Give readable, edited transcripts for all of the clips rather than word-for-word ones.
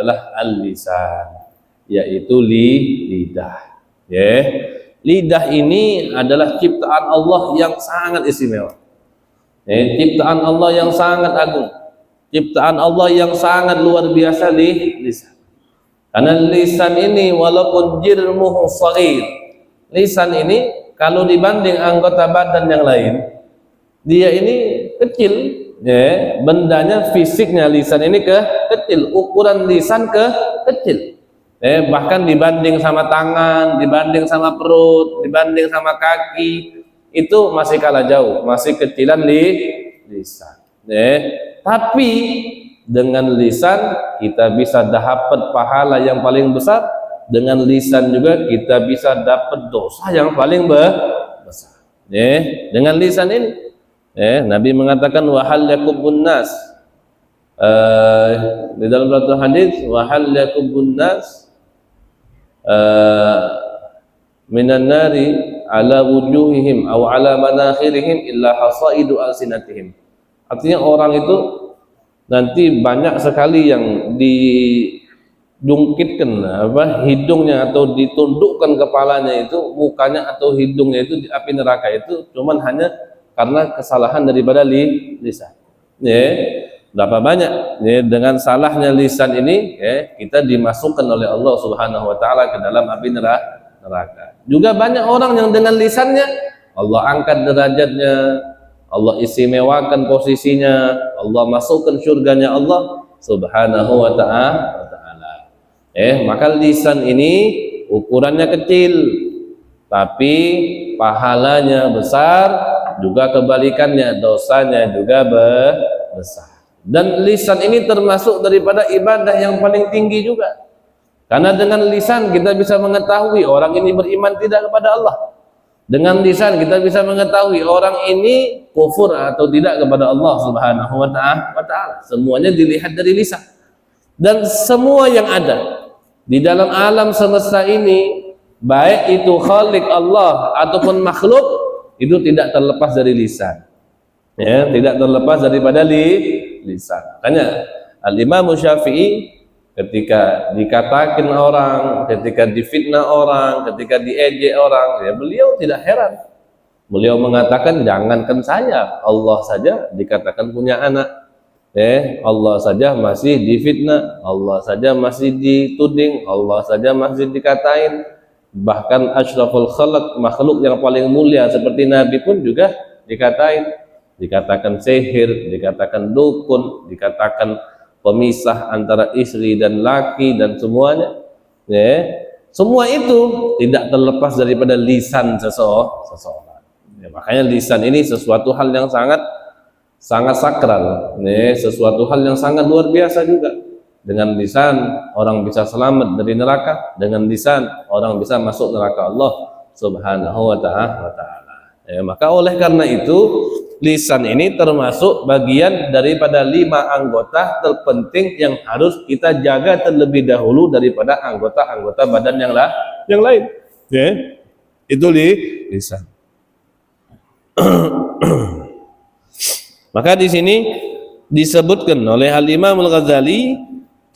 adalah al-lisan, yaitu lidah. Ya. Lidah ini adalah ciptaan Allah yang sangat istimewa. Ciptaan Allah yang sangat agung. Ciptaan Allah yang sangat luar biasa lisan. Karena lisan ini walaupun jirmuhu shaghir, lisan ini kalau dibanding anggota badan yang lain, dia ini kecil, ya, bendanya fisiknya lisan ini kecil, ukuran lisan kecil. Bahkan dibanding sama tangan, dibanding sama perut, dibanding sama kaki, itu masih kalah jauh, masih kecilan lisan. Tapi dengan lisan kita bisa dapat pahala yang paling besar, dengan lisan juga kita bisa dapat dosa yang paling besar. Dengan lisan ini, Nabi mengatakan wahal yakubun nas, di dalam satu hadis wahal yakubun nas minan nari ala wujuhihim aw ala manakhirihim illa hasaidu alsinatihim. Artinya orang itu nanti banyak sekali yang didungkitkan hidungnya atau ditundukkan kepalanya itu, mukanya atau hidungnya itu di api neraka itu cuman hanya karena kesalahan daripada lisan. Berapa banyak dengan salahnya lisan ini kita dimasukkan oleh Allah Subhanahu wa taala ke dalam api neraka. Juga banyak orang yang dengan lisannya Allah angkat derajatnya, Allah istimewakan posisinya, Allah masukkan surganya Allah Subhanahu wa taala. Maka lisan ini ukurannya kecil tapi pahalanya besar, juga kebalikannya dosanya juga besar. Dan lisan ini termasuk daripada ibadah yang paling tinggi juga. Karena dengan lisan kita bisa mengetahui orang ini beriman tidak kepada Allah. Dengan lisan kita bisa mengetahui orang ini kufur atau tidak kepada Allah Subhanahu wa taala. Semuanya dilihat dari lisan. Dan semua yang ada di dalam alam semesta ini, baik itu khalik Allah ataupun makhluk, itu tidak terlepas dari lisan. Tidak terlepas daripada lisan. Makanya Al-Imam Syafi'i ketika dikatakan orang, ketika difitnah orang, ketika diejek orang, beliau tidak heran. Beliau mengatakan jangankan saya, Allah saja dikatakan punya anak. Allah saja masih difitnah, Allah saja masih dituding, Allah saja masih dikatain. Bahkan asyraful khalq, makhluk yang paling mulia seperti Nabi pun juga dikatakan sihir, dikatakan dukun, dikatakan pemisah antara istri dan laki dan semuanya. Semua itu tidak terlepas daripada lisan seseorang. Makanya lisan ini sesuatu hal yang sangat sakral, sesuatu hal yang sangat luar biasa juga. Dengan lisan orang bisa selamat dari neraka, dengan lisan orang bisa masuk neraka Allah Subhanahu wa taala. Maka oleh karena itu lisan ini termasuk bagian daripada 5 anggota terpenting yang harus kita jaga terlebih dahulu daripada anggota-anggota badan yang lain. Itu lisan. Maka di sini disebutkan oleh Al-Imam Al-Ghazali,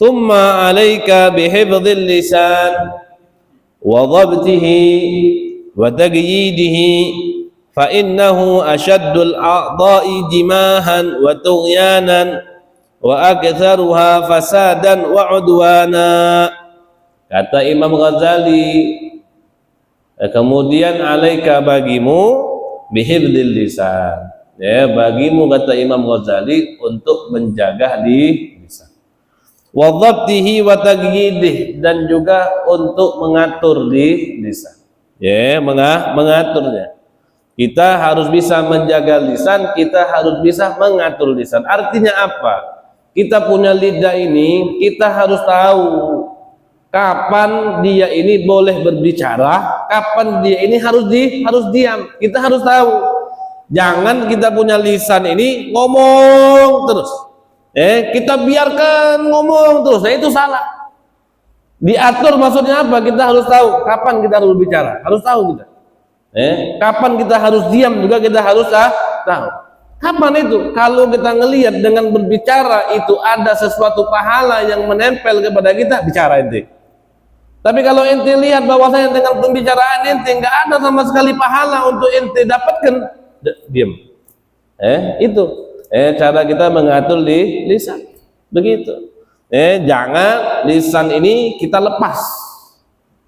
"Tsumma 'alaika bihifdzil lisan wa dhabtihi wa taqyidihi fa innahu ashaddul a'dha'i jimahan wa tughyanan wa aktsaruha fasadan wa 'udwana." Kata Imam Ghazali, kemudian alaika bagimu bihifdzil lisan. Bagimu, kata Imam Ghazali, untuk menjaga lisan. Wa dhabtihi wa taqyidihi, dan juga untuk mengatur lisan. Mengaturnya. Kita harus bisa menjaga lisan, kita harus bisa mengatur lisan. Artinya apa? Kita punya lidah ini, kita harus tahu kapan dia ini boleh berbicara, kapan dia ini harus diam. Kita harus tahu. Jangan kita punya lisan ini ngomong terus. Kita biarkan ngomong terus. Itu salah. Diatur maksudnya apa? Kita harus tahu kapan kita harus berbicara. Harus tahu kita. Kapan kita harus diam juga kita harus tahu. Kapan itu? Kalau kita ngelihat dengan berbicara itu ada sesuatu pahala yang menempel kepada kita, bicara ente. Tapi kalau ente lihat bahwasanya dengan pembicaraan ente nggak ada sama sekali pahala untuk ente dapatkan, diam. Itu cara kita mengatur lisan. Begitu. Jangan lisan ini kita lepas.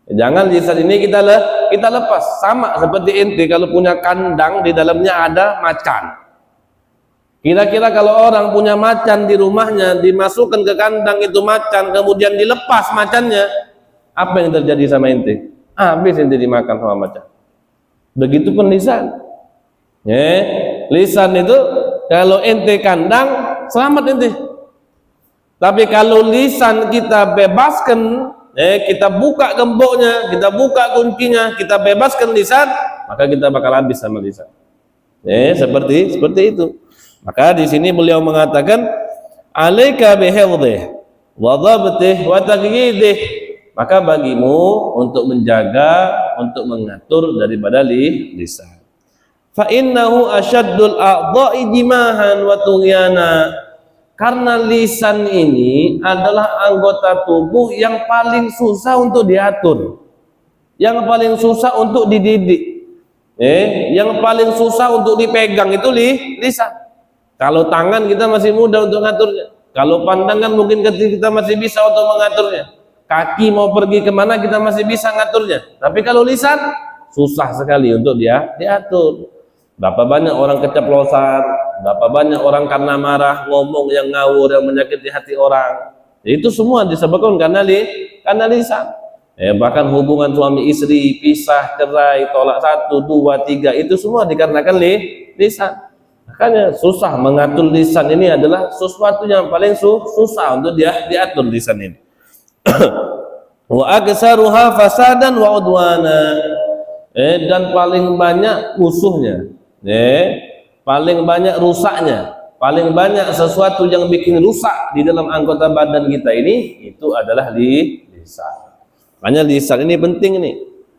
Jangan lisan ini kita lepas. Sama seperti ente kalau punya kandang di dalamnya ada macan. Kira-kira kalau orang punya macan di rumahnya, dimasukkan ke kandang itu macan, kemudian dilepas macannya, apa yang terjadi sama ente? Habis ente dimakan sama macan. Begitupun lisan. Lisan itu kalau ente kandang, selamat ente. Tapi kalau lisan kita bebaskan, kita buka gemboknya, kita buka kuncinya, kita bebaskan lisan, maka kita bakal habis sama lisan. Seperti itu. Maka di sini beliau mengatakan, alaika bihifdhih wa dhabtih wa taqyidih. Maka bagimu untuk menjaga, untuk mengatur daripada lisan. Fa innahu asyaddul a'dha'i jimahan wa tughyana. Karena lisan ini adalah anggota tubuh yang paling susah untuk diatur, yang paling susah untuk dididik, yang paling susah untuk dipegang itu lisan. Kalau tangan kita masih mudah untuk ngaturnya, kalau pandangan mungkin kita masih bisa untuk mengaturnya, kaki mau pergi kemana kita masih bisa ngaturnya. Tapi kalau lisan susah sekali untuk diatur. Berapa banyak orang keceplosan, berapa banyak orang karena marah ngomong yang ngawur, yang menyakiti hati orang. Itu semua disebabkan karena lisan. Bahkan hubungan suami istri, pisah, cerai, tolak 1, 2, 3, itu semua dikarenakan lisan. Makanya susah mengatur lisan ini adalah sesuatu yang paling susah untuk diatur lisan ini. Wa aksaruha fasadan wa udwana. Dan paling banyak musuhnya, paling banyak rusaknya, paling banyak sesuatu yang bikin rusak di dalam anggota badan kita ini, itu adalah lisan. Makanya lisan ini penting nih.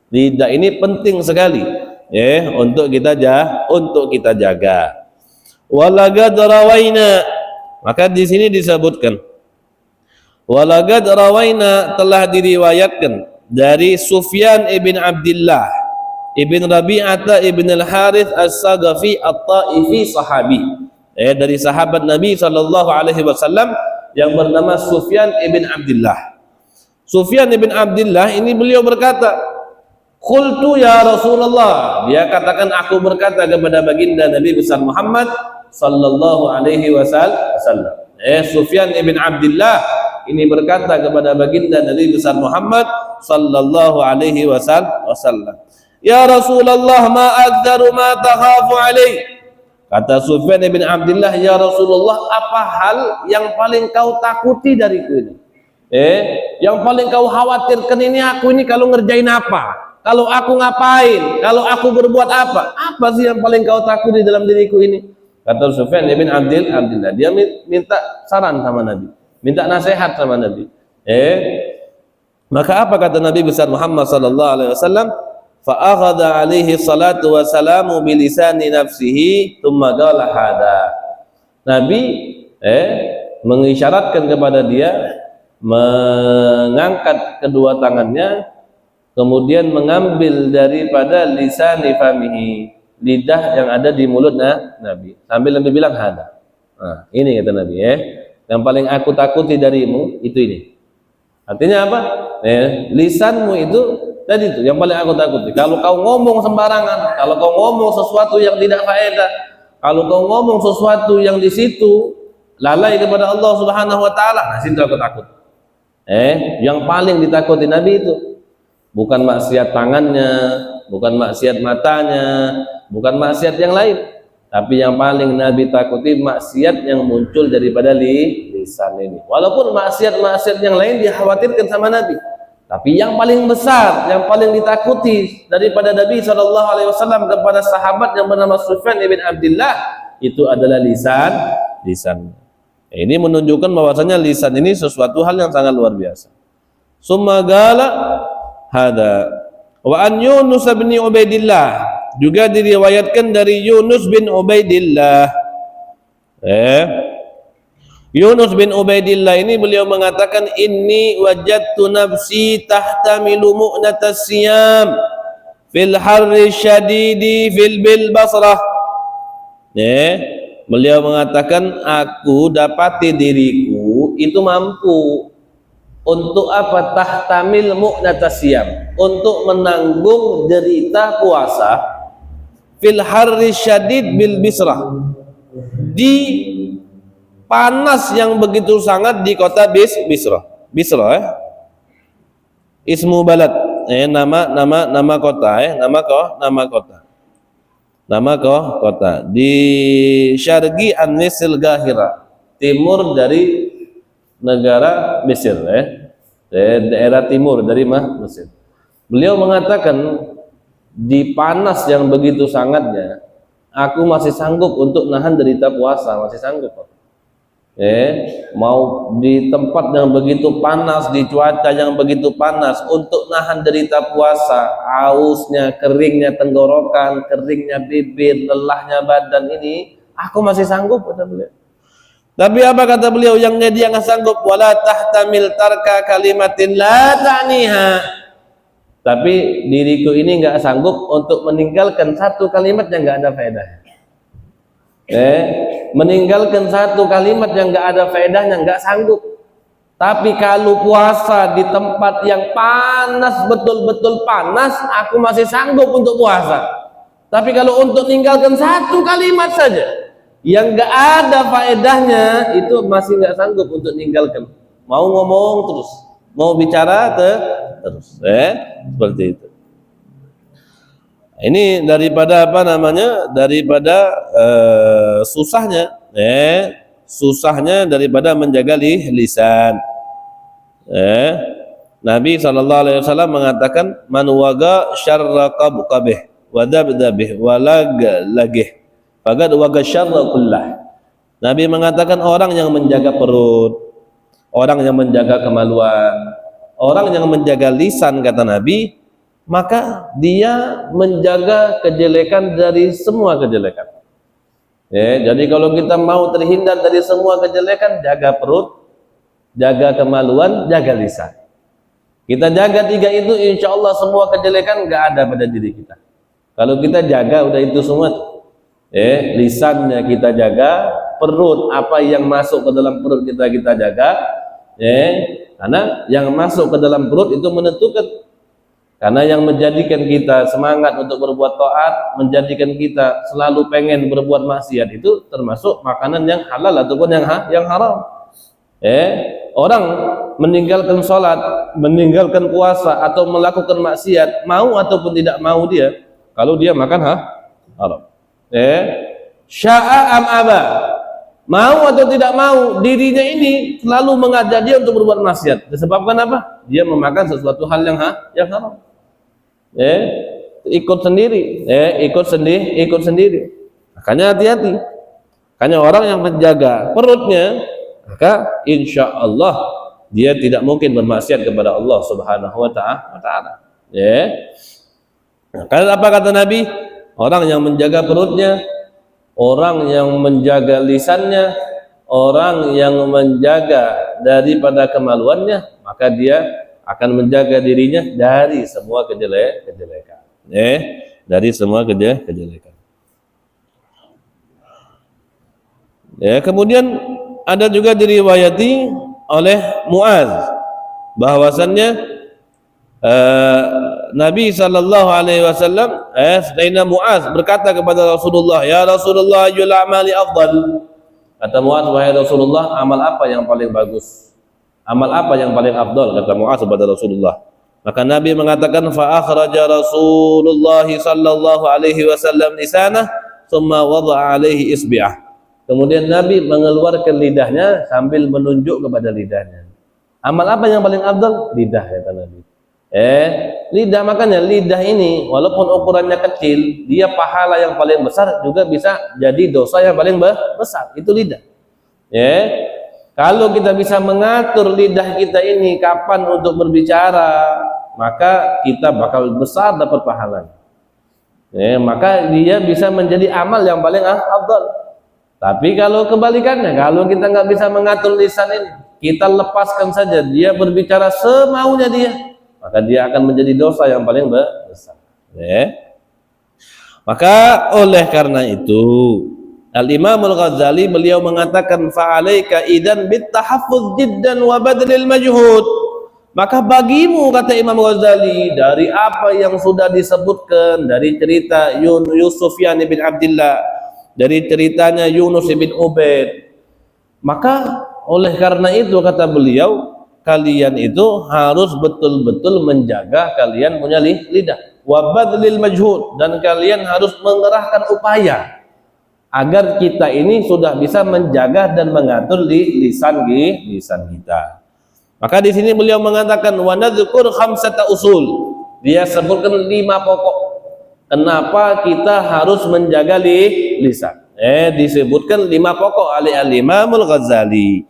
Lidah ini penting sekali, untuk kita jaga. Walagad rawaina, maka di sini disebutkan walagad rawaina, telah diriwayatkan dari Sufyan ibn Abdullah ibn Rabi'ah ibn al-Harith as-Sagafi at-Taifi sahabi, dari sahabat Nabi sallallahu alaihi wasallam yang bernama Sufyan ibn Abdullah. Sufyan ibn Abdullah ini beliau berkata, qultu ya Rasulullah, dia katakan aku berkata kepada baginda Nabi besar Muhammad sallallahu alaihi wasallam. Sufyan ibn Abdullah ini berkata kepada baginda Nabi besar Muhammad sallallahu alaihi wasallam, ya Rasulullah, ma akdaru ma takhafu alaih. Kata Sufyan ibn Abdullah, ya Rasulullah, apa hal yang paling kau takuti dariku ini? Yang paling kau khawatirkan ini aku ini kalau ngerjain apa? Kalau aku ngapain? Kalau aku berbuat apa? Apa sih yang paling kau takuti dalam diriku ini? Kata Sufyan ibn Abdullah, dia minta saran sama Nabi, minta nasihat sama Nabi. Maka apa kata Nabi besar Muhammad sallallahu alaihi wasallam? Fa akhadha alaihi salatu wassalamu bi lisani nafsihi thumma qala hada. Nabi mengisyaratkan kepada dia, mengangkat kedua tangannya, kemudian mengambil daripada lisani famihi, lidah yang ada di mulut Nabi, sambil Nabi bilang hada. Ini kata Nabi, yang paling aku takuti darimu itu ini. Artinya apa? Lisanmu itu tadi itu yang paling aku takuti. Kalau kau ngomong sembarangan, kalau kau ngomong sesuatu yang tidak faedah, kalau kau ngomong sesuatu yang di situ lalai kepada Allah Subhanahu wa taala, nah situ aku takut. Yang paling ditakuti Nabi itu bukan maksiat tangannya, bukan maksiat matanya, bukan maksiat yang lain, tapi yang paling Nabi takuti maksiat yang muncul daripada lisan ini. Walaupun maksiat-maksiat yang lain dikhawatirkan sama Nabi, tapi yang paling besar, yang paling ditakuti daripada Nabi SAW kepada sahabat yang bernama Sufyan ibn Abdullah itu adalah lisan. Ini menunjukkan bahwasanya lisan ini sesuatu hal yang sangat luar biasa. Summa gala hada wa an Yunus bin Ubaidillah, juga diriwayatkan dari Yunus bin Ubaidillah. Eh, Yunus bin Ubaidillah ini beliau mengatakan inni wajadtu nafsi tahtamilu mu'natas siyam fil harri syadidi fil bil Basrah. Beliau mengatakan aku dapati diriku itu mampu untuk apa? Tahtamil mu'natas siyam, untuk menanggung derita puasa fil harri syadid bil Basrah, di panas yang begitu sangat di kota Basrah. Basrah ismu balad, nama kota, nama kota di syarqi an-Nisil Gahira, timur dari negara Mesir, daerah timur dari Mesir. Beliau mengatakan di panas yang begitu sangatnya aku masih sanggup untuk nahan derita puasa, masih sanggup. Mau di tempat yang begitu panas, di cuaca yang begitu panas, untuk nahan derita puasa, hausnya, keringnya tenggorokan, keringnya bibir, lelahnya badan ini, aku masih sanggup, kata beliau. Tapi apa kata beliau yang dia nggak sanggup? Wala tahtamil tarka kalimatin la ta'niha. Tapi diriku ini nggak sanggup untuk meninggalkan satu kalimat yang nggak ada faedahnya. Meninggalkan satu kalimat yang nggak ada faedahnya, nggak sanggup. Tapi kalau puasa di tempat yang panas, betul-betul panas, aku masih sanggup untuk puasa. Tapi kalau untuk meninggalkan satu kalimat saja yang nggak ada faedahnya, itu masih nggak sanggup untuk meninggalkan. Mau ngomong terus, mau bicara terus, seperti itu. Ini daripada apa namanya? Daripada susahnya, susahnya daripada menjaga lisan. Nabi SAW mengatakan man waga syarra qabih wa dabdabih wa lagih faqad waga syarra kullah. Nabi mengatakan orang yang menjaga perut, orang yang menjaga kemaluan, orang yang menjaga lisan, kata Nabi, maka dia menjaga kejelekan dari semua kejelekan. Jadi kalau kita mau terhindar dari semua kejelekan, jaga perut, jaga kemaluan, jaga lisan. Kita jaga tiga itu, insya Allah semua kejelekan nggak ada pada diri kita. Kalau kita jaga, udah itu semua. Lisannya kita jaga, perut, apa yang masuk ke dalam perut kita jaga. Karena yang masuk ke dalam perut itu menentukan. Karena yang menjadikan kita semangat untuk berbuat taat, menjadikan kita selalu pengen berbuat maksiat, itu termasuk makanan yang halal ataupun yang haram. Orang meninggalkan sholat, meninggalkan puasa atau melakukan maksiat, mau ataupun tidak mau dia, kalau dia makan haram. Sya'a am aba, mau atau tidak mau, dirinya ini selalu mengajak dia untuk berbuat maksiat. Disebabkan apa? Dia memakan sesuatu hal yang haram. Ikut sendiri, ikut sendiri. Makanya hati-hati. Makanya orang yang menjaga perutnya, maka insya Allah dia tidak mungkin bermaksiat kepada Allah Subhanahu wa Ta'ala. Karena apa kata Nabi? Orang yang menjaga perutnya, orang yang menjaga lisannya, orang yang menjaga daripada kemaluannya, maka dia akan menjaga dirinya dari semua kejelekan. Dari semua kejelekan. Kemudian ada juga diriwayati oleh Muaz bahwasannya Nabi SAW, Sayyidina Muaz berkata kepada Rasulullah, ya Rasulullah, ayyul a'mali afdal. Kata Muaz, wahai Rasulullah, amal apa yang paling bagus? Amal apa yang paling afdal, kata Muaz kepada Rasulullah. Maka Nabi mengatakan, fa akhraja Rasulullah sallallahu alaihi wasallam lisanah thumma wada'a alaihi isbi'ah. Kemudian Nabi mengeluarkan lidahnya sambil menunjuk kepada lidahnya. Amal apa yang paling afdal? Lidah, kata Nabi. Lidah, makanya lidah ini walaupun ukurannya kecil, dia pahala yang paling besar juga bisa jadi dosa yang paling besar. Itu lidah. Kalau kita bisa mengatur lidah kita ini kapan untuk berbicara, maka kita bakal besar dapat pahalanya. Maka dia bisa menjadi amal yang paling afdal. Tapi kalau kebalikannya, kalau kita nggak bisa mengatur lisan ini, kita lepaskan saja dia berbicara semaunya dia, maka dia akan menjadi dosa yang paling besar. Maka oleh karena itu Al-Imam Al-Ghazali beliau mengatakan fa'alaika idan bittahaffuz jiddan wa badlil majhud. Maka bagimu, kata Imam Ghazali, dari apa yang sudah disebutkan dari cerita Yusuf bin Abdullah, dari ceritanya Yunus bin Ubaid, maka oleh karena itu kata beliau, kalian itu harus betul-betul menjaga kalian punya lidah, wa badlil majhud, dan kalian harus mengerahkan upaya agar kita ini sudah bisa menjaga dan mengatur lisan kita. Maka di sini beliau mengatakan wa nadzkur khamsata usul. Dia sebutkan 5 pokok. Kenapa kita harus menjaga lisan? Disebutkan 5 pokok oleh Al-Imam Al-Ghazali.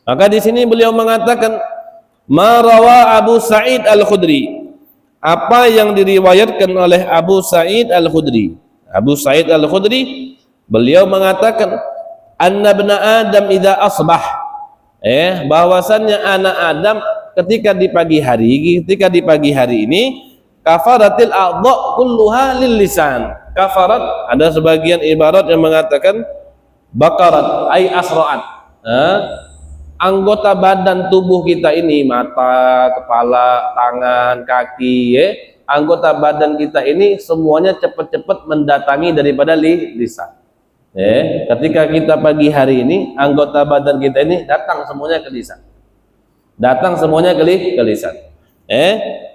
Maka di sini beliau mengatakan ma rawa Abu Sa'id Al-Khudri. Apa yang diriwayatkan oleh Abu Sa'id Al-Khudri. Abu Sa'id Al-Khudri beliau mengatakan anna ibna Adam idza asbah, bahwasannya anak Adam ketika di pagi hari ini kafaratil a'dha kulluha lil lisan. Kafarat, ada sebagian ibarat yang mengatakan bakarat ay asra'at, anggota badan tubuh kita ini, mata, kepala, tangan, kaki, anggota badan kita ini semuanya cepat-cepat mendatangi daripada lisan. Ketika kita pagi hari ini, anggota badan kita ini datang semuanya ke lisan. Datang semuanya ke lisan.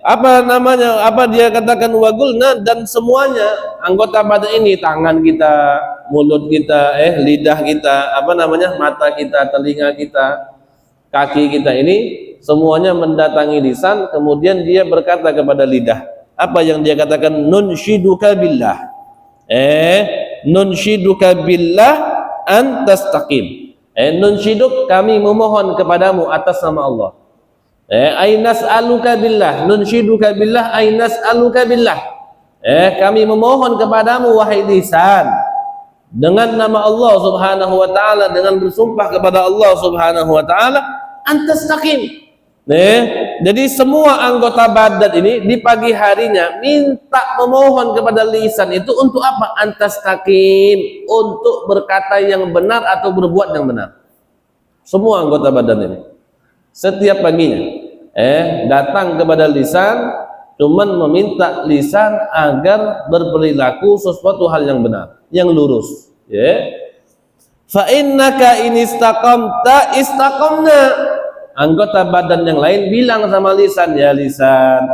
Apa namanya? Apa dia katakan wagulna, dan semuanya anggota badan ini, tangan kita, mulut kita, lidah kita, apa namanya? Mata kita, telinga kita, kaki kita ini semuanya mendatangi lisan, kemudian dia berkata kepada lidah. Apa yang dia katakan? Nunshiduka billah. Nunshiduka billah an tastaqim. Nunshiduk, kami memohon kepadamu atas nama Allah. Ainas aluka billah. Nunshiduka billah ainas aluka billah. Kami memohon kepadamu wahai lisan, dengan nama Allah Subhanahu wa taala, dengan bersumpah kepada Allah Subhanahu wa taala, antastaqim. Jadi semua anggota badan ini di pagi harinya minta memohon kepada lisan itu untuk apa? Antastaqim, untuk berkata yang benar atau berbuat yang benar. Semua anggota badan ini setiap paginya datang kepada lisan, cuman meminta lisan agar berperilaku sesuatu hal yang benar, yang lurus. Fa innaka in istaqamta istaqamna. Anggota badan yang lain bilang sama lisan, ya lisan,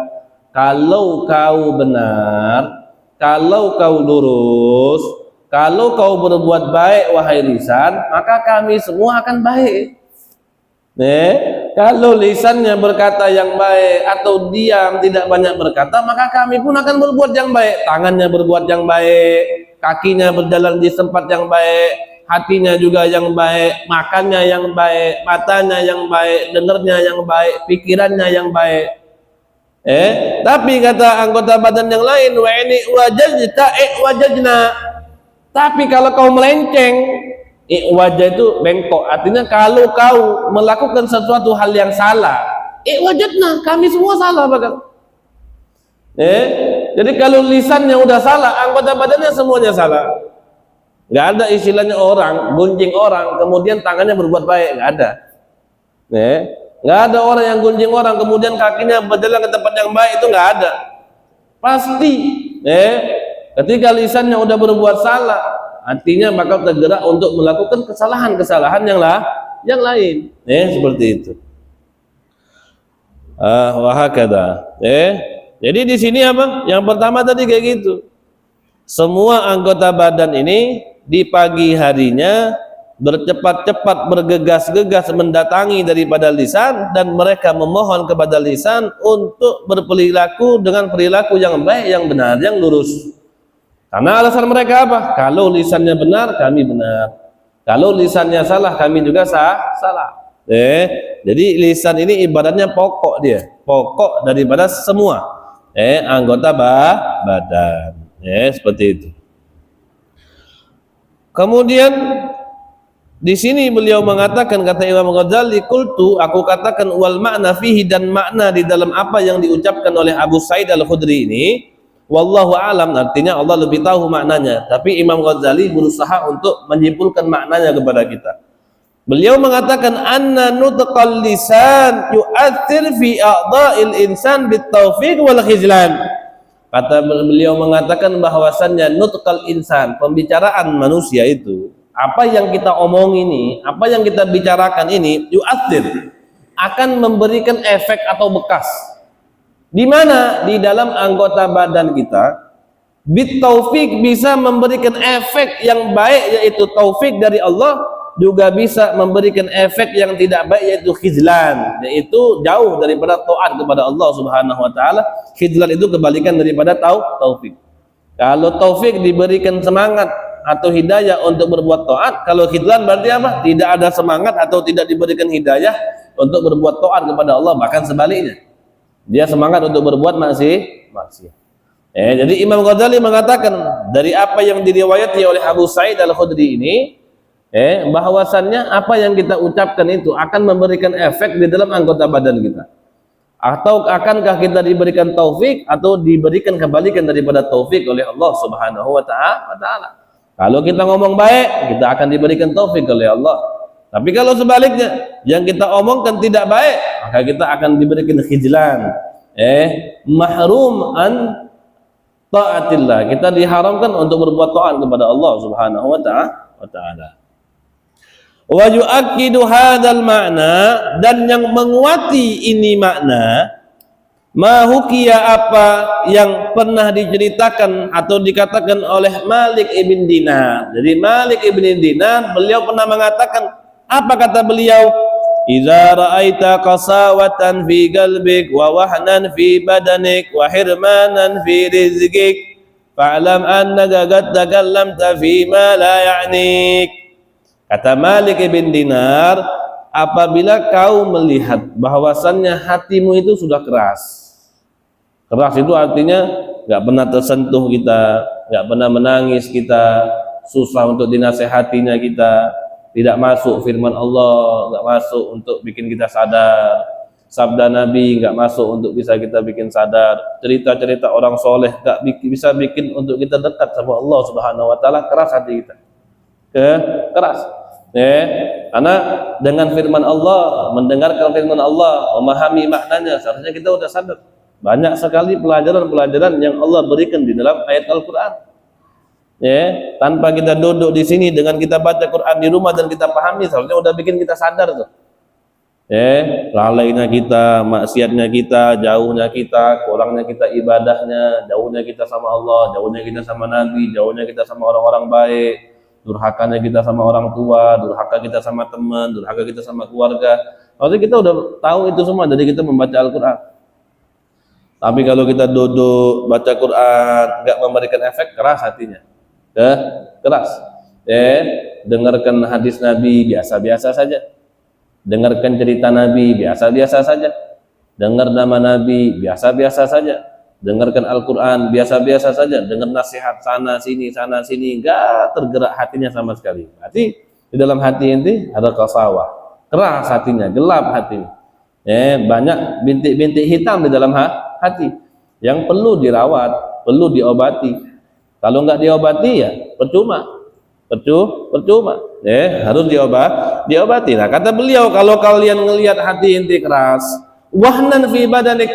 kalau kau benar, kalau kau lurus, kalau kau berbuat baik wahai lisan, maka kami semua akan baik. Kalau lisannya berkata yang baik atau diam tidak banyak berkata, maka kami pun akan berbuat yang baik. Tangannya berbuat yang baik, kakinya berjalan di tempat yang baik, hatinya juga yang baik, makannya yang baik, matanya yang baik, dengarnya yang baik, pikirannya yang baik. Tapi kata anggota badan yang lain, wa ini wajajta wajajna. Tapi kalau kau melenceng, wajah itu bengkok, artinya kalau kau melakukan sesuatu hal yang salah, wajadna, kami semua salah bakal. Jadi kalau lisannya udah salah, anggota badannya semuanya salah. Nggak ada istilahnya orang gunjing orang kemudian tangannya berbuat baik, nggak ada. Nggak ada orang yang gunjing orang kemudian kakinya berjalan ke tempat yang baik, itu nggak ada. Pasti ketika lisannya udah berbuat salah, hatinya bakal tergerak untuk melakukan kesalahan-kesalahan yang lain. Seperti itu. Wahakada. Jadi di sini apa? Yang pertama tadi kayak gitu. Semua anggota badan ini di pagi harinya bercepat-cepat bergegas-gegas mendatangi daripada lisan, dan mereka memohon kepada lisan untuk berperilaku dengan perilaku yang baik, yang benar, yang lurus. Karena alasan mereka apa? Kalau lisannya benar, kami benar. Kalau lisannya salah, kami juga salah. Jadi lisan ini ibaratnya pokok, dia pokok daripada semua anggota badan. Seperti itu. Kemudian di sini beliau mengatakan, kata Imam Ghazali, qultu, aku katakan, wal makna fihi, dan makna di dalam apa yang diucapkan oleh Abu Sa'id Al-Khudri ini, wallahu alam, artinya Allah lebih tahu maknanya, tapi Imam Ghazali berusaha untuk menyimpulkan maknanya kepada kita. Beliau mengatakan, anna nutqal lisan yu'athir fi a'dha'il insan bitaufiq wal khizlan. Kata beliau mengatakan bahwasannya nutqal insan, pembicaraan manusia itu, apa yang kita omong ini, apa yang kita bicarakan ini, yu'athir, akan memberikan efek atau bekas. Di mana? Di dalam anggota badan kita. Bit taufik, bisa memberikan efek yang baik, yaitu taufik dari Allah, juga bisa memberikan efek yang tidak baik, yaitu khizlan, yaitu jauh daripada taat kepada Allah Subhanahu wa taala. Khizlan itu kebalikan daripada taufik. Kalau taufik diberikan semangat atau hidayah untuk berbuat taat, kalau khizlan berarti apa? Tidak ada semangat atau tidak diberikan hidayah untuk berbuat taat kepada Allah, bahkan sebaliknya, dia semangat untuk berbuat maksiat. Jadi Imam Ghazali mengatakan, dari apa yang diriwayati oleh Abu Sa'id Al-Khudri ini, bahwasannya apa yang kita ucapkan itu akan memberikan efek di dalam anggota badan kita. Atau akankah kita diberikan taufik atau diberikan kebalikan daripada taufik oleh Allah Subhanahu wa taala. Kalau kita ngomong baik, kita akan diberikan taufik oleh Allah. Tapi kalau sebaliknya, yang kita omongkan tidak baik, maka kita akan diberikan khizlan, mahrum an taatillah. Kita diharamkan untuk berbuat taat kepada Allah Subhanahu wa taala. Wa yu'akkidu hadzal ma'na, dan yang menguati ini makna, ma hukiya, apa yang pernah diceritakan atau dikatakan oleh Malik ibn Dinar. Jadi Malik ibn Dinar, beliau pernah mengatakan, apa kata beliau? Idza ra'aita qasawatan fi qalbik wa wahnan fi badanik wa hirmanan fi rizqik fa'lam annaka qad takallamta fi ma la ya'nik. Kata Malik ibn Dinar, apabila kau melihat bahwasannya hatimu itu sudah keras. Keras itu artinya nggak pernah tersentuh kita, nggak pernah menangis kita, susah untuk dinasehatinya kita, tidak masuk firman Allah, nggak masuk untuk bikin kita sadar, sabda Nabi nggak masuk untuk bisa kita bikin sadar, cerita-cerita orang soleh nggak bisa bikin untuk kita dekat sama Allah Subhanahu wa taala. Keras hati kita, keras. Karena dengan firman Allah, mendengarkan firman Allah, memahami maknanya, seharusnya kita sudah sadar. Banyak sekali pelajaran-pelajaran yang Allah berikan di dalam ayat Al-Quran. Tanpa kita duduk di sini dengan kita baca Quran di rumah dan kita pahami, seharusnya udah bikin kita sadar tuh. Lalainya kita, maksiatnya kita, jauhnya kita, kurangnya kita ibadahnya, jauhnya kita sama Allah, jauhnya kita sama Nabi, jauhnya kita sama orang-orang baik, durhakanya kita sama orang tua, durhaka kita sama teman, durhaka kita sama keluarga. Maksudnya kita udah tahu itu semua dari kita membaca Al-Quran. Tapi kalau kita duduk baca Quran nggak memberikan efek, keras hatinya, keras. Dengarkan hadis Nabi biasa-biasa saja, dengarkan cerita Nabi biasa-biasa saja, dengar nama Nabi biasa-biasa saja, dengarkan Al-Quran biasa-biasa saja, dengar nasihat sana sini nggak tergerak hatinya sama sekali. Berarti di dalam hati ini ada qasawah, keras hatinya, gelap hatinya. Banyak bintik-bintik hitam di dalam hati yang perlu dirawat, perlu diobati. Kalau nggak diobati ya percuma, harus diobati. Nah, kata beliau, kalau kalian ngelihat hati inti keras, wahnan fi badanik,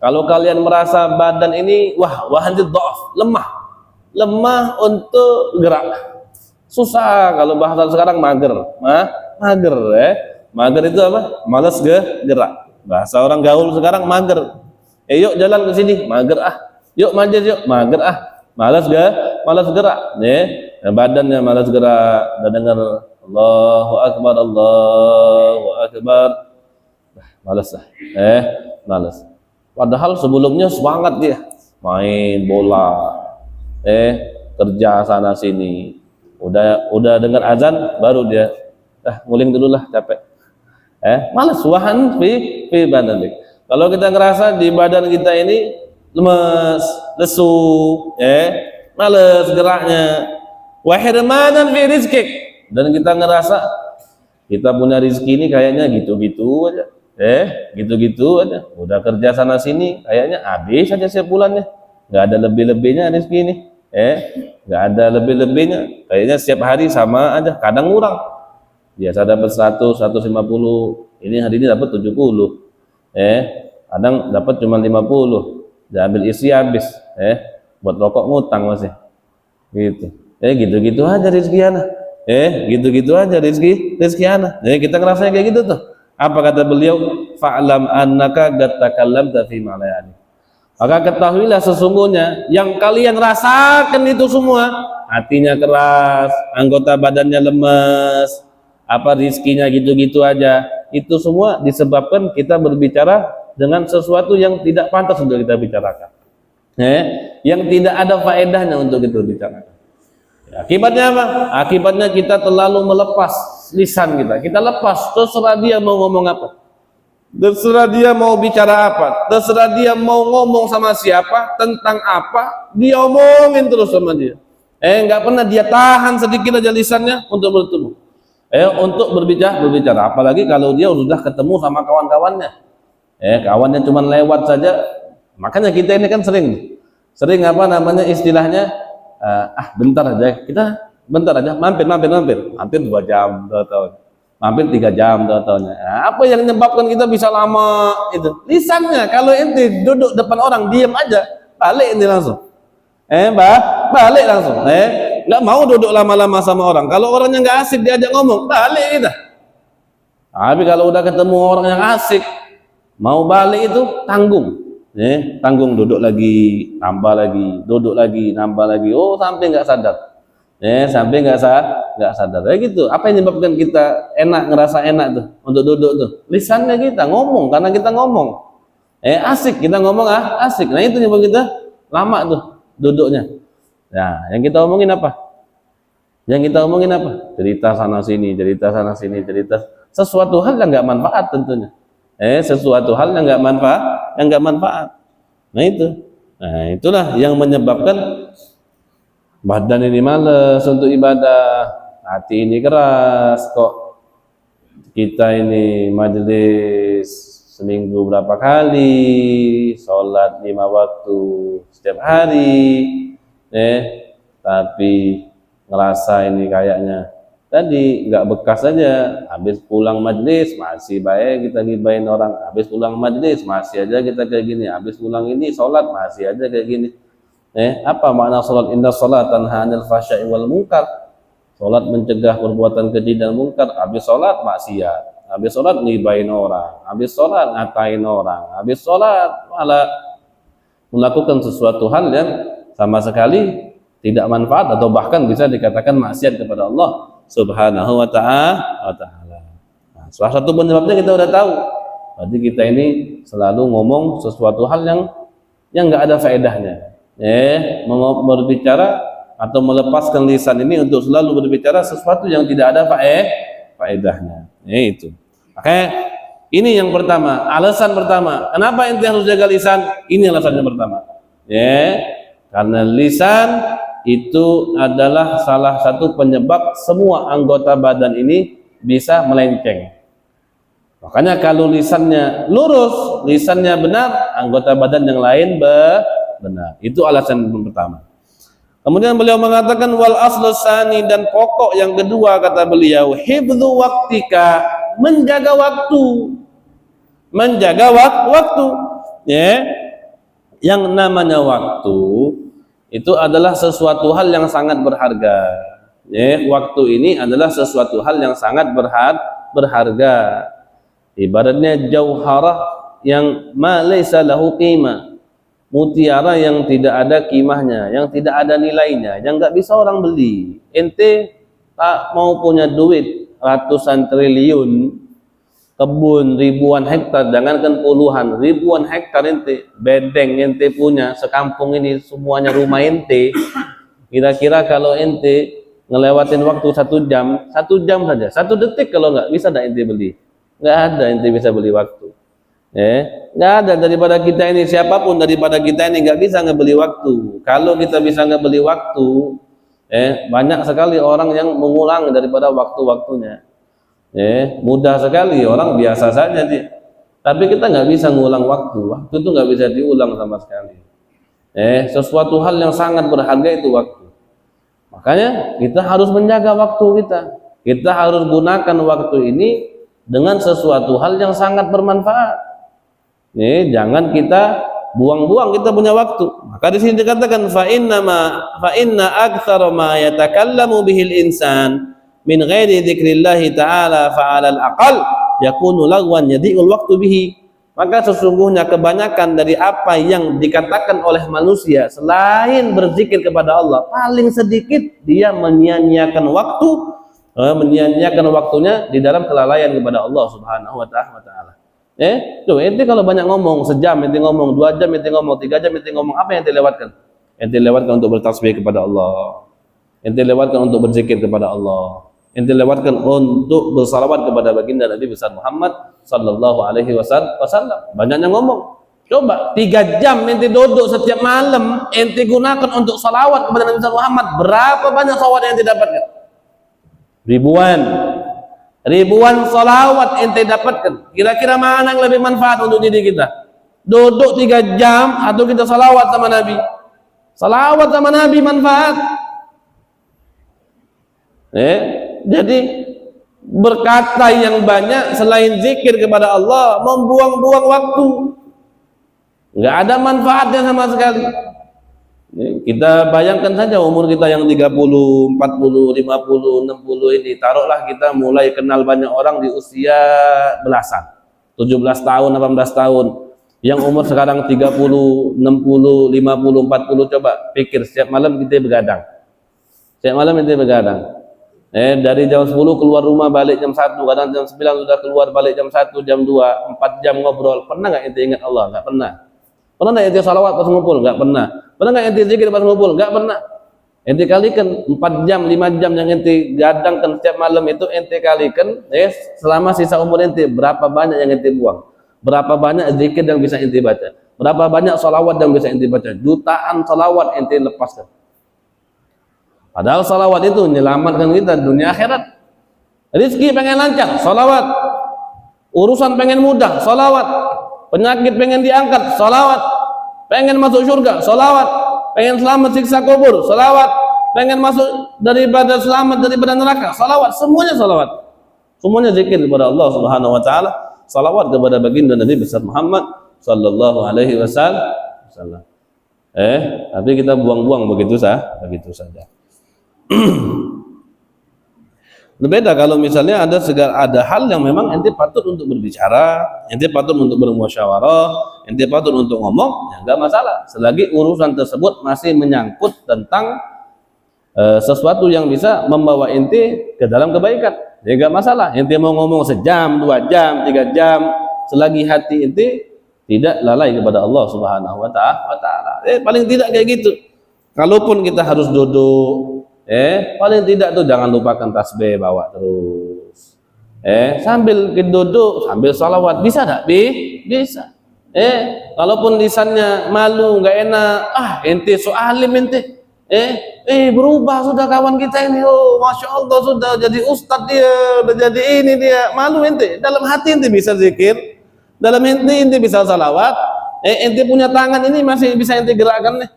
kalau kalian merasa badan ini wahan dhaaf, lemah untuk gerak, susah. Kalau bahasa sekarang mager. Mager itu apa? Malas gerak. Bahasa orang gaul sekarang mager. Yuk jalan ke sini, mager Yuk manjat yuk, mager Malas gerak. Badannya malas gerak. Dan dengar Allahu Akbar, malas malas. Padahal sebelumnya semangat dia, main bola, kerja sana sini. Udah dengar azan baru dia nguling dulu lah, capek. Malas, wahan fi badanik. Kalau kita ngerasa di badan kita ini lemes, lesu, malas geraknya, Wa hirmanan fi rizqik, dan kita ngerasa kita punya rezeki ini kayaknya gitu-gitu aja. Gitu-gitu aja. Udah kerja sana sini kayaknya habis aja setiap bulannya. Nggak ada lebih-lebihnya rezeki ini. Nggak ada lebih-lebihnya. Kayaknya setiap hari sama aja, kadang kurang. Biasa dapat 100, 150. Ini hari ini dapat 70. Kadang dapat cuma 50. Diambil isi habis. Buat rokok ngutang masih. Gitu. Gitu-gitu aja rezeki anak. Gitu-gitu aja rezeki anak. Kita ngerasain kayak gitu tuh. Apa kata beliau? Fa'lam annaka qad takallamta fi ma la ya'ni. Maka ketahuilah sesungguhnya yang kalian rasakan itu semua, hatinya keras, anggota badannya lemes, apa rizkinya gitu-gitu aja, itu semua disebabkan kita berbicara dengan sesuatu yang tidak pantas untuk kita bicarakan. Yang tidak ada faedahnya untuk kita bicarakan. Akibatnya apa? Akibatnya kita terlalu melepas lisan kita. Kita lepas, terserah dia mau ngomong apa, terserah dia mau bicara apa, terserah dia mau ngomong sama siapa, tentang apa, dia omongin terus sama dia. Nggak pernah dia tahan sedikit aja lisannya untuk bertemu, untuk berbicara. Apalagi kalau dia sudah ketemu sama kawan-kawannya. Kawannya cuma lewat saja. Makanya kita ini kan sering apa namanya istilahnya, bentar aja, kita bentar aja, mampir 2 jam, 2 tahun, mampir 3 jam, 2 tahun. Apa yang menyebabkan kita bisa lama itu? Lisannya. Kalau ente duduk depan orang diam aja, balik ente langsung. Balik langsung. Nggak mau duduk lama-lama sama orang. Kalau orangnya nggak asik diajak ngomong, balik kita. Tapi kalau udah ketemu orang yang asik, mau balik itu tanggung. Tanggung, duduk lagi, nambah lagi, duduk lagi, nambah lagi. Oh, sampai nggak sadar. Sampai nggak sadar. Gitu. Apa yang menyebabkan kita ngerasa enak tuh untuk duduk tuh? Lisannya kita ngomong, karena kita ngomong. Asik, kita ngomong asik. Nah, itu yang kita lama tuh duduknya. Nah, yang kita omongin apa? Cerita sana sini, cerita sesuatu hal yang nggak manfaat tentunya. Sesuatu hal yang nggak manfaat. Nah, itulah yang menyebabkan badan ini males untuk ibadah, hati ini keras. Kok kita ini majelis seminggu berapa kali, sholat 5 waktu setiap hari, tapi ngerasa ini kayaknya tadi nggak bekas aja. Habis pulang majelis masih baik kita gibahin orang, habis pulang majelis masih aja kita kayak gini, habis pulang ini sholat masih aja kayak gini. Apa makna sholat? Inna sholat tanha 'anil fahsya'i wal munkar. Sholat mencegah perbuatan keji dan munkar. Habis sholat maksiat, habis sholat ngibahin orang, habis sholat ngatain orang, habis sholat malah melakukan sesuatu hal yang sama sekali tidak manfaat atau bahkan bisa dikatakan maksiat kepada Allah Subhanahu wa ta'ala. Nah, salah satu penyebabnya kita udah tahu. Berarti kita ini selalu ngomong sesuatu hal yang nggak ada faedahnya. Berbicara atau melepaskan lisan ini untuk selalu berbicara sesuatu yang tidak ada faedahnya. Itu. Makanya ini yang pertama, alasan pertama. Kenapa ente harus jaga lisan? Ini alasan yang pertama. Karena lisan itu adalah salah satu penyebab semua anggota badan ini bisa melenceng. Makanya kalau lisannya lurus, lisannya benar, anggota badan yang lain benar. Itu alasan yang pertama. Kemudian beliau mengatakan wal aslu tsani, dan pokok yang kedua kata beliau, hifdzu waqtika, menjaga waktu. Yang namanya waktu itu adalah sesuatu hal yang sangat berharga. Waktu ini adalah sesuatu hal yang sangat berharga. Ibaratnya jauharah yang ma laisa lahu qimah, mutiara yang tidak ada kimahnya, yang tidak ada nilainya, yang nggak bisa orang beli. Ente tak mau punya duit ratusan triliun, kebun ribuan hektar, jangankan puluhan, ribuan hektar ente, bedeng ente punya, sekampung ini semuanya rumah ente. Kira-kira kalau ente ngelewatin waktu 1 jam, 1 jam saja, 1 detik kalau nggak bisa dah ente beli. Nggak ada ente bisa beli waktu. Nggak ada daripada kita ini, siapapun daripada kita ini nggak bisa ngebeli waktu. Kalau kita bisa ngebeli waktu, Banyak sekali orang yang mengulang daripada waktu-waktunya. Mudah sekali, orang biasa saja dia. Tapi kita nggak bisa ngulang waktu. Waktu itu nggak bisa diulang sama sekali. Sesuatu hal yang sangat berharga itu waktu. Makanya kita harus menjaga waktu kita. Kita harus gunakan waktu ini dengan sesuatu hal yang sangat bermanfaat. Jangan kita buang-buang kita punya waktu. Maka di sini dikatakan fa inna aktsara ma yatakallamu bihil insan min ghairi dzikrillah ta'ala fa 'alal aqal yakunu lagwan yadi'ul waktu bihi. Maka sesungguhnya kebanyakan dari apa yang dikatakan oleh manusia selain berzikir kepada Allah, paling sedikit dia menyia-nyiakan waktu, menyia-nyiakan waktunya di dalam kelalaian kepada Allah Subhanahu wa taala. Tuh, ente kalau banyak ngomong, sejam ente ngomong, 2 jam ente ngomong, 3 jam ente ngomong, apa yang ente lewatkan? Ente lewatkan untuk bertasbih kepada Allah. Ente lewatkan untuk berzikir kepada Allah. Ente lewatkan untuk bersalawat kepada baginda Nabi besar Muhammad sallallahu alaihi wasallam. Banyaknya ngomong. Coba 3 jam ente duduk setiap malam, ente gunakan untuk salawat kepada Nabi besar Muhammad. Berapa banyak salawat yang ente dapatkan? Ribuan salawat ente dapatkan. Kira-kira mana yang lebih manfaat untuk diri kita? Duduk 3 jam atau kita salawat sama Nabi? Salawat sama Nabi manfaat. Jadi berkata yang banyak selain zikir kepada Allah membuang-buang waktu, nggak ada manfaatnya sama sekali. Kita bayangkan saja umur kita yang 30, 40, 50, 60 ini, taruhlah kita mulai kenal banyak orang di usia belasan, 17 tahun, 18 tahun. Yang umur sekarang 30, 60, 50, 40, coba pikir setiap malam kita begadang. Setiap malam kita begadang. Dari jam 10 keluar rumah balik jam 1, kadang jam 9 sudah keluar balik jam 1, jam 2, 4 jam ngobrol. Pernah nggak ente ingat Allah? Nggak pernah. Pernah nggak ente salawat pas ngumpul? Nggak pernah. Pernah nggak ente zikir pas ngumpul? Nggak pernah. Ente kalikan 4 jam, 5 jam yang ente gadangkan setiap malam itu, ente kalikan selama sisa umur ente, berapa banyak yang ente buang? Berapa banyak zikir yang bisa ente baca? Berapa banyak salawat yang bisa ente baca? Jutaan salawat ente lepaskan. Padahal salawat itu menyelamatkan kita dunia akhirat. Rizki pengen lancar, salawat. Urusan pengen mudah, salawat. Penyakit pengen diangkat, salawat. Pengen masuk surga, salawat. Pengen selamat siksa kubur, salawat. Pengen masuk daripada selamat daripada neraka, salawat. Semuanya salawat. Semuanya zikir kepada Allah Subhanahu wa taala. Salawat kepada baginda Nabi besar Muhammad sallallahu alaihi wasallam. Tapi kita buang-buang begitu saja. Berbeda kalau misalnya ada hal yang memang ente patut untuk berbicara, ente patut untuk bermusyawarah, ente patut untuk ngomong, ya enggak masalah. Selagi urusan tersebut masih menyangkut tentang sesuatu yang bisa membawa ente ke dalam kebaikan, ya enggak masalah. Ente mau ngomong sejam, 2 jam, 3 jam, selagi hati ente tidak lalai kepada Allah Subhanahu wa taala. Paling tidak kayak gitu. Kalaupun kita harus duduk, paling tidak tuh jangan lupakan tasbih bawa terus. Sambil duduk, sambil salawat, bisa tak? Bisa. Kalaupun lisannya malu, nggak enak, ente so alim ente. Berubah sudah kawan kita ini, oh masya Allah sudah jadi ustadz dia, udah jadi ini dia, malu ente. Dalam hati ente bisa zikir, dalam hati ente bisa salawat, ente punya tangan ini masih bisa ente gerakkan nih.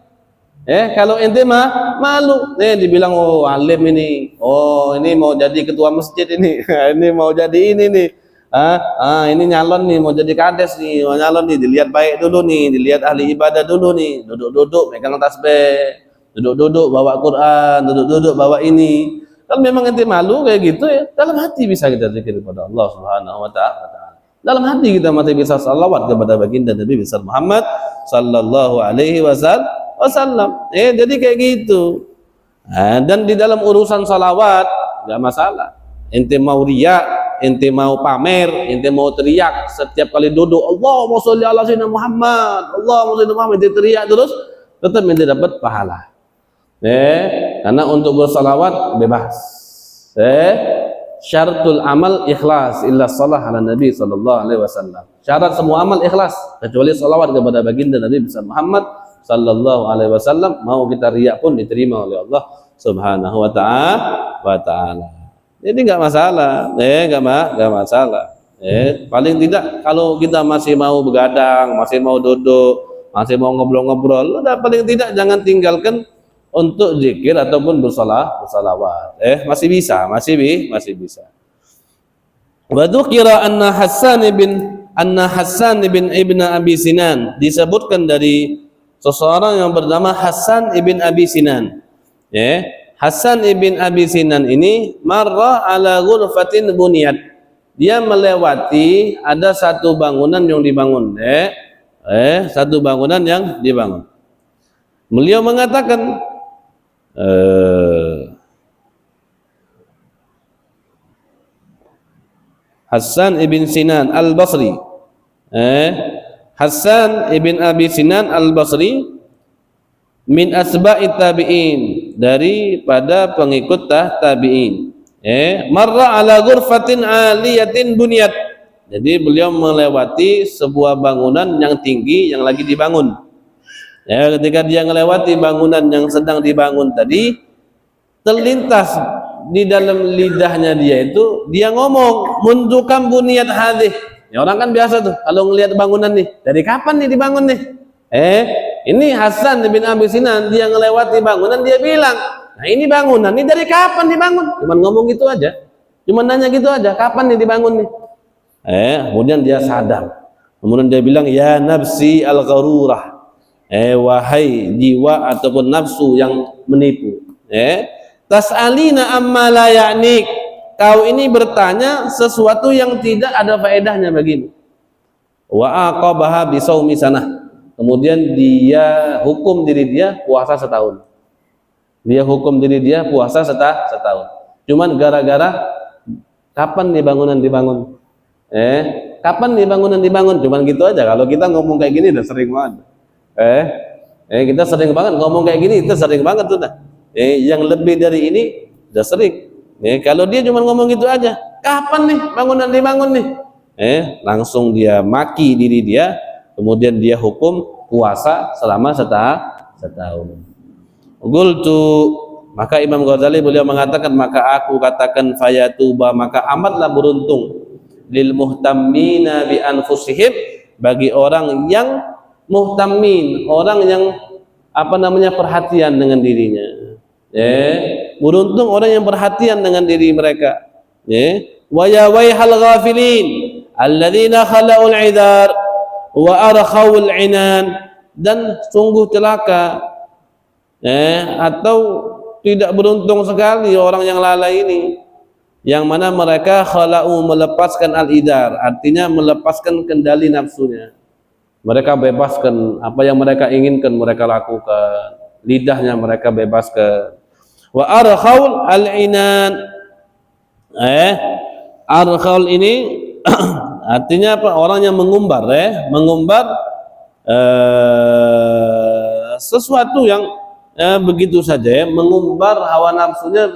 Kalau ente mah malu, dibilang oh alim ini, oh ini mau jadi ketua masjid ini, ini mau jadi ini nih, ini nyalon nih mau jadi kades nih, mau nyalon nih, dilihat baik dulu nih, dilihat ahli ibadah dulu nih, duduk-duduk megang tasbih, duduk-duduk bawa Quran, duduk-duduk bawa ini. Kalau memang ente malu kayak gitu ya, dalam hati bisa kita zikir kepada Allah Subhanahu wa taala. Dalam hati kita masih bisa salawat kepada baginda Nabi besar Muhammad sallallahu alaihi wasallam. Jadi kayak gitu. Dan di dalam urusan salawat nggak masalah. Ente mau riya, ente mau pamer, ente mau teriak setiap kali duduk, Allahumma sholli ala sayyidina Muhammad, Allahumma sholli ala Muhammad, ente teriak terus, tetap ente dapat pahala. Karena untuk bersalawat bebas. Syaratul amal ikhlas illa shalah ala Nabi sallallahu alaihi wasallam. Syarat semua amal ikhlas kecuali salawat kepada baginda Nabi besar Muhammad sallallahu alaihi wasallam. Mau kita riya pun diterima oleh Allah Subhanahu wa ta'ala. Jadi nggak masalah, nggak masalah. Paling tidak kalau kita masih mau begadang, masih mau duduk, masih mau ngobrol-ngobrol, udah paling tidak jangan tinggalkan untuk zikir ataupun bersalawat. Masih bisa. Wa dzukira anna Hassan bin Ibn Abi Sinan, disebutkan dari seseorang yang bernama Hassan ibn Abi Sinan. Hassan ibn Abi Sinan ini marra ala ghurfatin buniyat. Dia melewati ada satu bangunan yang dibangun. Satu bangunan yang dibangun. Beliau mengatakan Hassan ibn Sinan al-Basri. Hassan ibn Abi Sinan al-Basri min asba'i tabi'in, daripada pengikut tabi'in. Marra ala ghurfatin aliyatin bunyat. Jadi beliau melewati sebuah bangunan yang tinggi yang lagi dibangun. Ketika dia melewati bangunan yang sedang dibangun tadi, terlintas di dalam lidahnya dia itu, dia ngomong, mundukan bunyat hadih. Orang kan biasa tuh kalau ngelihat bangunan nih, dari kapan nih dibangun nih? Ini Hassan bin Abi Sinan, dia ngelewati bangunan, dia bilang, nah ini bangunan ini dari kapan dibangun? Cuman ngomong gitu aja, cuman nanya gitu aja, kapan nih dibangun nih? Kemudian dia sadar, kemudian dia bilang, ya nafsi al-gharurah, wahai jiwa ataupun nafsu yang menipu, tas'alina amma la ya'nik, kau ini bertanya sesuatu yang tidak ada faedahnya bagimu. Wa aqabaha bisaumi sanah, kemudian dia hukum diri dia puasa setahun. Dia hukum diri dia puasa setahun. Cuman gara-gara kapan nih bangunan dibangun? Kapan nih bangunan dibangun? Cuman gitu aja. Kalau kita ngomong kayak gini udah sering banget. Kita sering banget ngomong kayak gini, itu sering banget sudah. Yang lebih dari ini udah sering. Kalau dia cuma ngomong gitu aja, kapan nih bangunan dibangun nih? Langsung dia maki diri dia, kemudian dia hukum puasa selama setahun. Qultu, maka Imam Ghazali beliau mengatakan, maka aku katakan fayatuba, maka amatlah beruntung lil muhtammina bi anfusihim, bagi orang yang muhtammin, orang yang perhatian dengan dirinya. Beruntung orang yang perhatian dengan diri mereka. Wa ya waihal ghafilin alladzina khala'ul 'idar wa arkhawul 'inan, dan sungguh celaka atau tidak beruntung sekali orang yang lalai ini, yang mana mereka khala'u, melepaskan al-idar, artinya melepaskan kendali nafsunya. Mereka bebaskan apa yang mereka inginkan, mereka lakukan, lidahnya mereka bebaskan. Wa arkhaul al-inan, arkhaul ini artinya apa? Orang yang mengumbar, mengumbar sesuatu yang begitu saja, mengumbar hawa nafsunya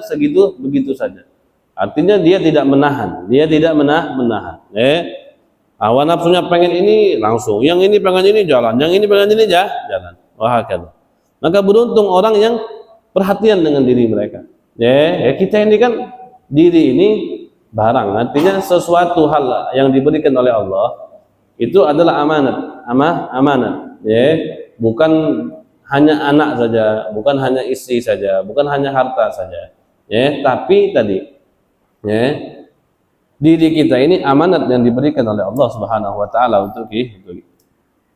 begitu saja. Artinya dia tidak menahan, menahan. Hawa nafsunya pengen ini langsung, yang ini pengen ini jalan, yang ini pengen ini jalan. Wah, kan. Maka beruntung orang yang perhatian dengan diri mereka. Kita ini kan diri ini barang, artinya sesuatu hal yang diberikan oleh Allah itu adalah amanat. Bukan hanya anak saja, bukan hanya istri saja, bukan hanya harta saja. Tapi tadi, diri kita ini amanat yang diberikan oleh Allah Subhanahu wa taala untuk kita.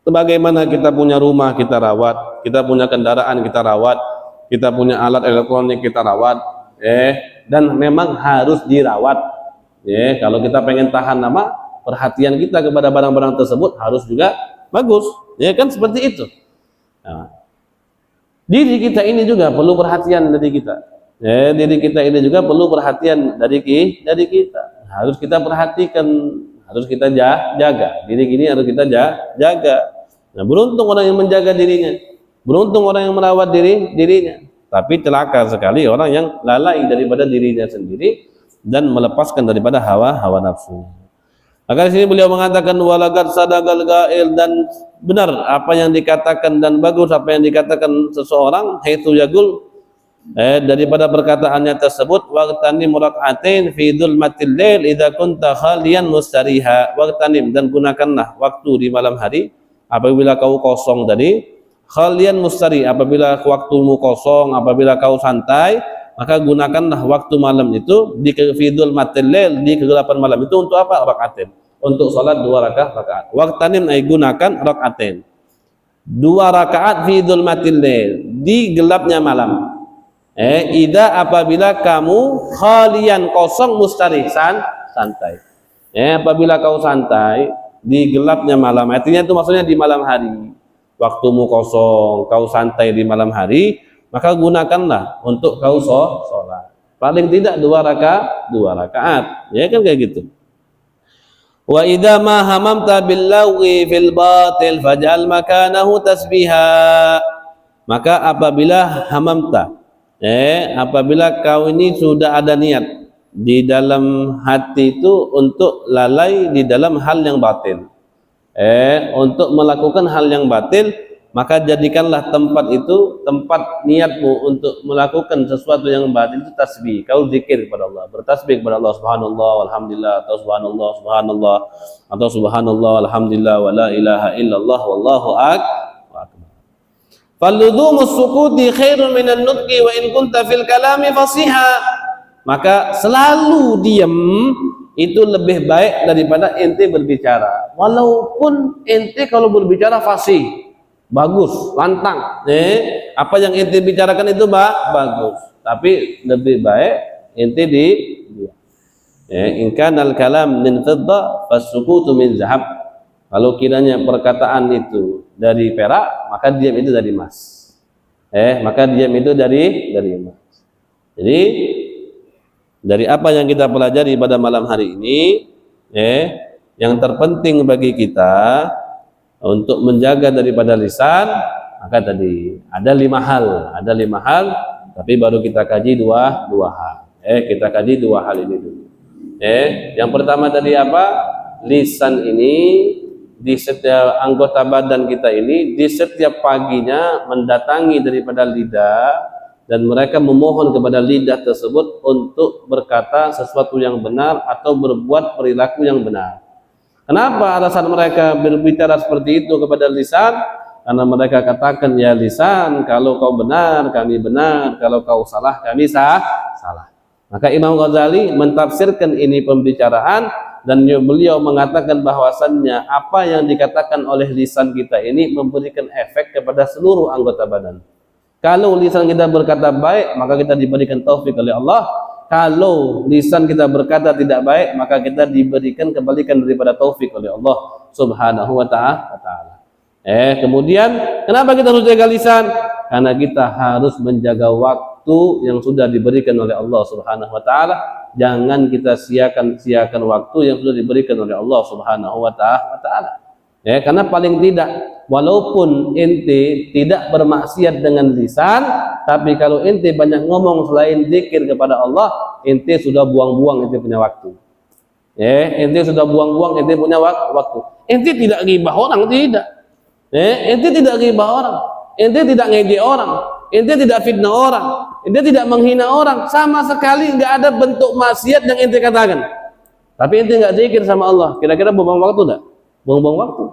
Sebagaimana kita punya rumah kita rawat, kita punya kendaraan kita rawat, kita punya alat elektronik kita rawat, dan memang harus dirawat. Kalau kita pengen tahan lama, perhatian kita kepada barang-barang tersebut harus juga bagus, kan seperti itu. Nah, diri kita ini juga perlu perhatian dari kita. Diri kita ini juga perlu perhatian dari kita. Harus kita perhatikan, harus kita jaga. Diri ini harus kita jaga. Nah, beruntung orang yang menjaga dirinya, beruntung orang yang merawat dirinya. Tapi celaka sekali orang yang lalai daripada dirinya sendiri dan melepaskan daripada hawa nafsu. Maka di sini beliau mengatakan walagat sadagal gail, dan benar apa yang dikatakan dan bagus apa yang dikatakan seseorang, haitsu yaqul, daripada perkataannya tersebut, waqtanim rak'atain fi dzulmatil lail idza kunta khaliyan mustariha. Waqtanim, dan gunakanlah waktu di malam hari apabila kau kosong tadi, khaliyan mustari, apabila waktumu kosong, apabila kau santai, maka gunakanlah waktu malam itu di fi dzulmatil lail, di kegelapan malam itu untuk apa? Rak'atain, untuk salat 2 rakaat. Waqtanim ay gunakan rak'atain, 2 rakaat fi dzulmatil lail, di gelapnya malam. Ida apabila kamu khalian kosong mustarisan santai. Apabila kau santai di gelapnya malam, artinya itu maksudnya di malam hari. Waktumu kosong, kau santai di malam hari, maka gunakanlah untuk kau sholat. Paling tidak 2 rakaat. Ya kan kayak gitu. Wa idza ma hamamta bil lagwi fil batil faj'al makanahu tasbiha. Maka apabila hamamta, apabila kau ini sudah ada niat di dalam hati itu untuk lalai di dalam hal yang batil, untuk melakukan hal yang batil, maka jadikanlah tempat itu, tempat niatmu untuk melakukan sesuatu yang batil itu tasbih. Kau zikir kepada Allah, bertasbih kepada Allah, subhanallah walhamdulillah, atau subhanallah subhanallah, atau subhanallah walhamdulillah wa la ilaha illallah wallahu akbar. Faludhumus sukuti khairun minan nutqi wa in kunta fil kalami fasiha. Maka selalu diam itu lebih baik daripada ente berbicara. Walaupun ente kalau berbicara fasih, bagus, lantang. Apa yang ente bicarakan itu bagus, tapi lebih baik ente diam. In kanal kalam min fidda fasukutu min zahab. Kalau kiranya perkataan itu dari perak, maka diam itu dari emas. Maka diam itu dari emas. Jadi dari apa yang kita pelajari pada malam hari ini, yang terpenting bagi kita untuk menjaga daripada lisan, maka tadi ada 5 hal, tapi baru kita kaji dua hal. Kita kaji 2 hal ini dulu. Yang pertama tadi apa? Lisan ini di setiap anggota badan kita ini di setiap paginya mendatangi daripada lidah, dan mereka memohon kepada lidah tersebut untuk berkata sesuatu yang benar atau berbuat perilaku yang benar. Kenapa alasan mereka berbicara seperti itu kepada lisan? Karena mereka katakan, ya lisan, kalau kau benar kami benar, kalau kau salah kami salah. Maka Imam Ghazali mentafsirkan ini pembicaraan, dan beliau mengatakan bahwasannya apa yang dikatakan oleh lisan kita ini memberikan efek kepada seluruh anggota badan. Kalau lisan kita berkata baik, maka kita diberikan taufik oleh Allah. Kalau lisan kita berkata tidak baik, maka kita diberikan kebalikan daripada taufik oleh Allah subhanahu wa ta'ala. Kemudian kenapa kita harus jaga lisan? Karena kita harus menjaga waktu yang sudah diberikan oleh Allah subhanahu wa ta'ala. Jangan kita sia-siakan waktu yang sudah diberikan oleh Allah subhanahu wa ta'ala. Karena paling tidak, walaupun ente tidak bermaksiat dengan lisan, tapi kalau ente banyak ngomong selain zikir kepada Allah, ente sudah buang-buang ente punya waktu. Ente sudah buang-buang ente punya waktu. Ente tidak ghibah orang, tidak. Ente tidak ghibah orang, ente tidak ngejek orang, ente tidak fitnah orang, ente tidak menghina orang, sama sekali nggak ada bentuk maksiat yang ente katakan. Tapi ente nggak zikir sama Allah, kira-kira buang waktu nggak? Buang-buang waktu.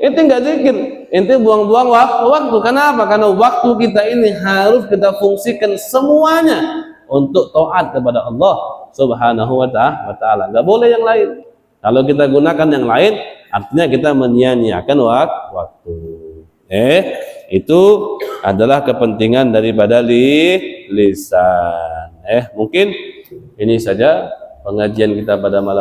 Ente nggak zikir, ente buang-buang waktu. Kenapa? Karena waktu kita ini harus kita fungsikan semuanya untuk taat kepada Allah subhanahu wa ta'ala. Nggak boleh yang lain. Kalau kita gunakan yang lain, artinya kita menyia-nyiakan waktu. Itu adalah kepentingan daripada lisan. Mungkin ini saja pengajian kita pada malam